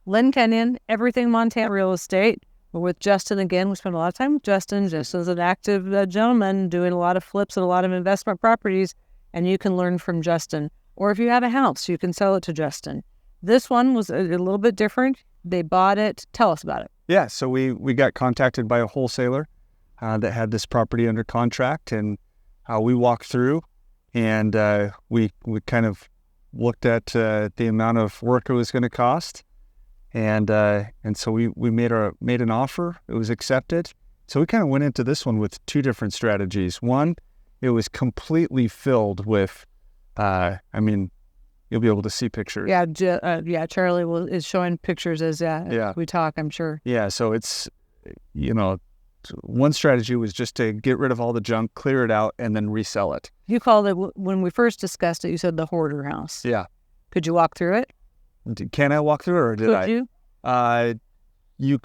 Lynn Kenyon, Everything Montana Real Estate. We're with Justin again. We spent a lot of time with Justin. Justin's an active gentleman doing a lot of flips and a lot of investment properties, and you can learn from Justin. Or if you have a house, you can sell it to Justin. This one was a little bit different. They bought it. Tell us about it. Yeah, so we got contacted by a wholesaler that had this property under contract, and we walked through, and we kind of looked at the amount of work it was going to cost, and so we made an offer. It was accepted. So we kind of went into this one with two different strategies. One, it was completely filled with, you'll be able to see pictures. Yeah, Charlie is showing pictures as we talk, I'm sure. Yeah, so it's, one strategy was just to get rid of all the junk, clear it out, and then resell it. You called it, when we first discussed it, you said the hoarder house. Yeah. Could you walk through it? Can I walk through it, or did I? Could you?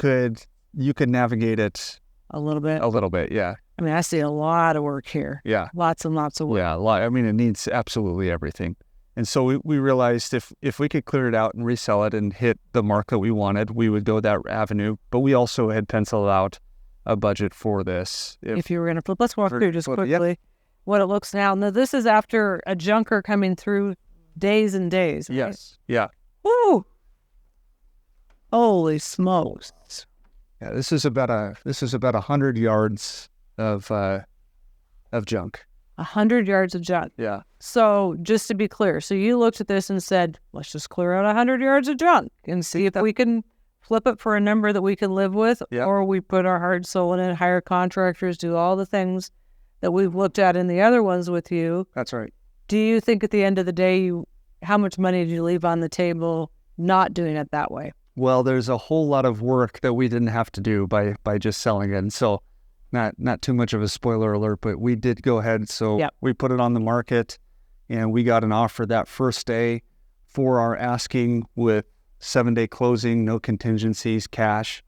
You could navigate it. A little bit? A little bit, yeah. I mean, I see a lot of work here. Yeah. Lots and lots of work. Yeah, a lot. I mean, it needs absolutely everything. And so we realized if we could clear it out and resell it and hit the mark that we wanted, we would go that avenue. But we also had penciled out a budget for this. If you were going to flip, let's walk through just quickly what it looks now. Now, this is after a junker coming through days and days. Right? Yes. Yeah. Woo! Holy smokes! Yeah, this is about 100 yards of junk. 100 yards of junk. Yeah. So just to be clear, so you looked at this and said, let's just clear out 100 yards of junk and see if we can flip it for a number that we can live with, or we put our heart, soul in it, hire contractors, do all the things that we've looked at in the other ones with you. That's right. Do you think at the end of the day, how much money did you leave on the table not doing it that way? Well, there's a whole lot of work that we didn't have to do by just selling it. And so not too much of a spoiler alert, but we did go ahead. So we put it on the market, and we got an offer that first day for our asking with 7-day closing, no contingencies, cash.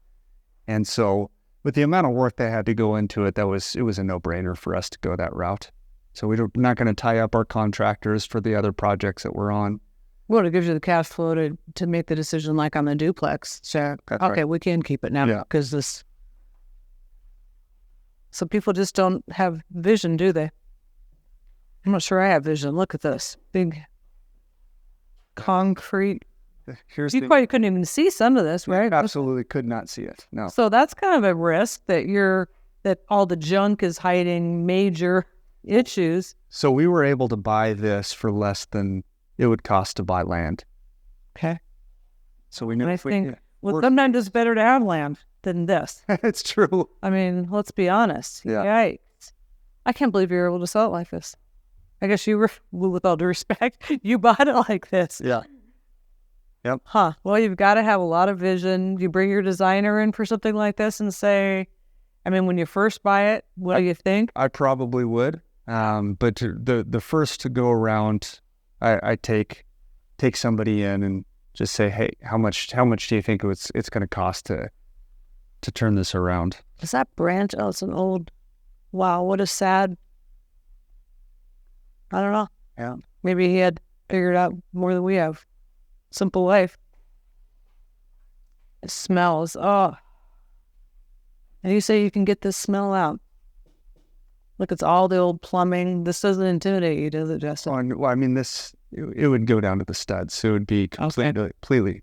And so with the amount of work that had to go into it, it was a no-brainer for us to go that route. So we're not going to tie up our contractors for the other projects that we're on. Well, it gives you the cash flow to make the decision, like on the duplex. So, okay, we can keep it now because this. So people just don't have vision, do they? I'm not sure I have vision. Look at this big concrete. You probably couldn't even see some of this, right? Absolutely could not see it. No. So that's kind of a risk that all the junk is hiding major issues. So we were able to buy this for less than it would cost to buy land. Okay. So we knew. Sometimes it's better to have land than this. It's true. I mean, let's be honest. Yeah. Yikes. I can't believe you were able to sell it like this. I guess you were, with all due respect, you bought it like this. Yeah. Yep. Huh. Well, you've got to have a lot of vision. You bring your designer in for something like this and say, I mean, when you first buy it, what do you think? I probably would. But the first to go around, I take somebody in and just say, hey, how much do you think it's going to cost to turn this around? Is that branch? Oh, it's an old. Wow, what a sad. I don't know. Yeah. Maybe he had figured out more than we have. Simple life. It smells. Oh. And you say you can get this smell out. Look, it's all the old plumbing. This doesn't intimidate you, does it, Justin? Well, I mean, it would go down to the studs. So it would be completely.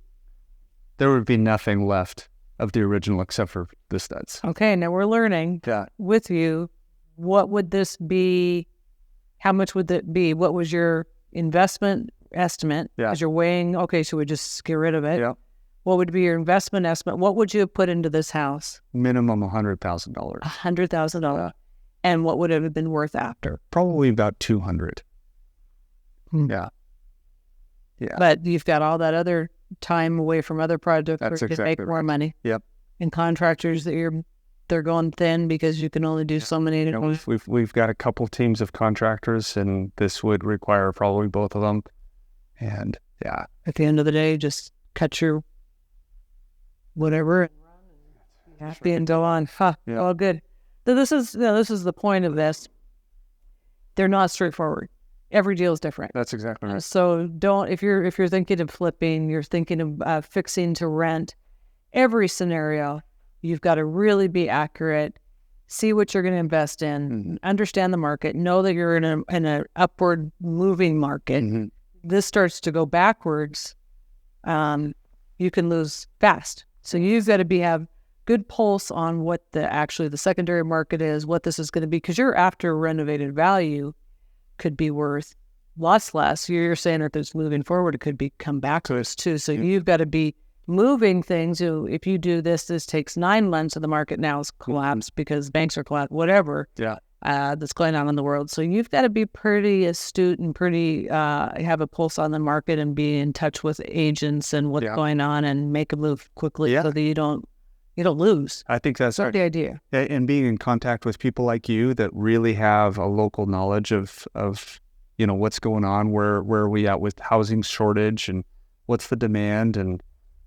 There would be nothing left of the original except for the studs. Okay, now we're learning with you. What would this be? How much would it be? What was your investment estimate? As you're weighing, okay, so we just get rid of it. Yeah. What would be your investment estimate? What would you have put into this house? Minimum $100,000. $100,000. And what would it have been worth after? Probably about $200,000. Yeah. Yeah. But you've got all that other time away from other projects where you can make more money. Yep. And contractors they're going thin because you can only do so many. We've got a couple teams of contractors, and this would require probably both of them. And yeah, at the end of the day, just cut your whatever and run and be happy and go on. All good. So this is the point of this. They're not straightforward. every deal is different. That's exactly right. So don't, if you're thinking of flipping, you're thinking of fixing to rent, every scenario, you've got to really be accurate, see what you're going to invest in, understand the market, know that you're in an upward moving market. This starts to go backwards, you can lose fast. So you've got to have good pulse on what the secondary market is, what this is going to be, because your after renovated value could be worth lots less. You're saying if it's moving forward, it could come backwards too. So you've got to be moving things. So if you do this takes 9 months, and the market now is collapsed because banks are collapsed, whatever that's going on in the world. So you've got to be pretty astute and pretty have a pulse on the market and be in touch with agents and what's going on and make a move quickly so that you don't lose. I think that's the idea. And being in contact with people like you that really have a local knowledge of what's going on, where are we at with housing shortage and what's the demand and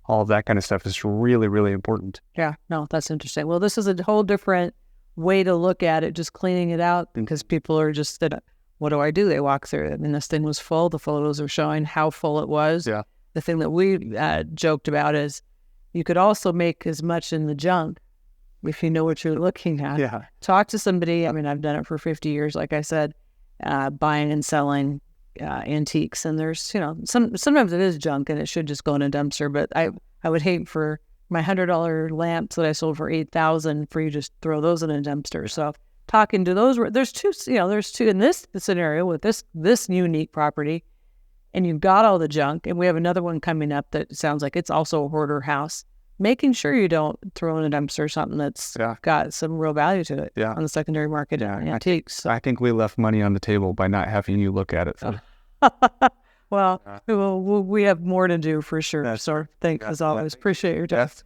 all of that kind of stuff is really, really important. Yeah, no, that's interesting. Well, this is a whole different way to look at it, just cleaning it out, because people are just, what do I do? They walk through it. I mean, this thing was full. The photos are showing how full it was. Yeah. The thing that we joked about is you could also make as much in the junk if you know what you're looking at. Yeah. Talk to somebody. I mean, I've done it for 50 years, like I said, buying and selling antiques. And there's, sometimes it is junk and it should just go in a dumpster. But I would hate for my $100 lamps that I sold for $8,000 for you to just throw those in a dumpster. So talking to those, there's two in this scenario with this unique property, and you've got all the junk, and we have another one coming up that sounds like it's also a hoarder house. Making sure you don't throw in a dumpster something that's got some real value to it on the secondary market antiques. I think we left money on the table by not having you look at it. Well, we have more to do for sure. So thanks as always. Appreciate your time. Yes.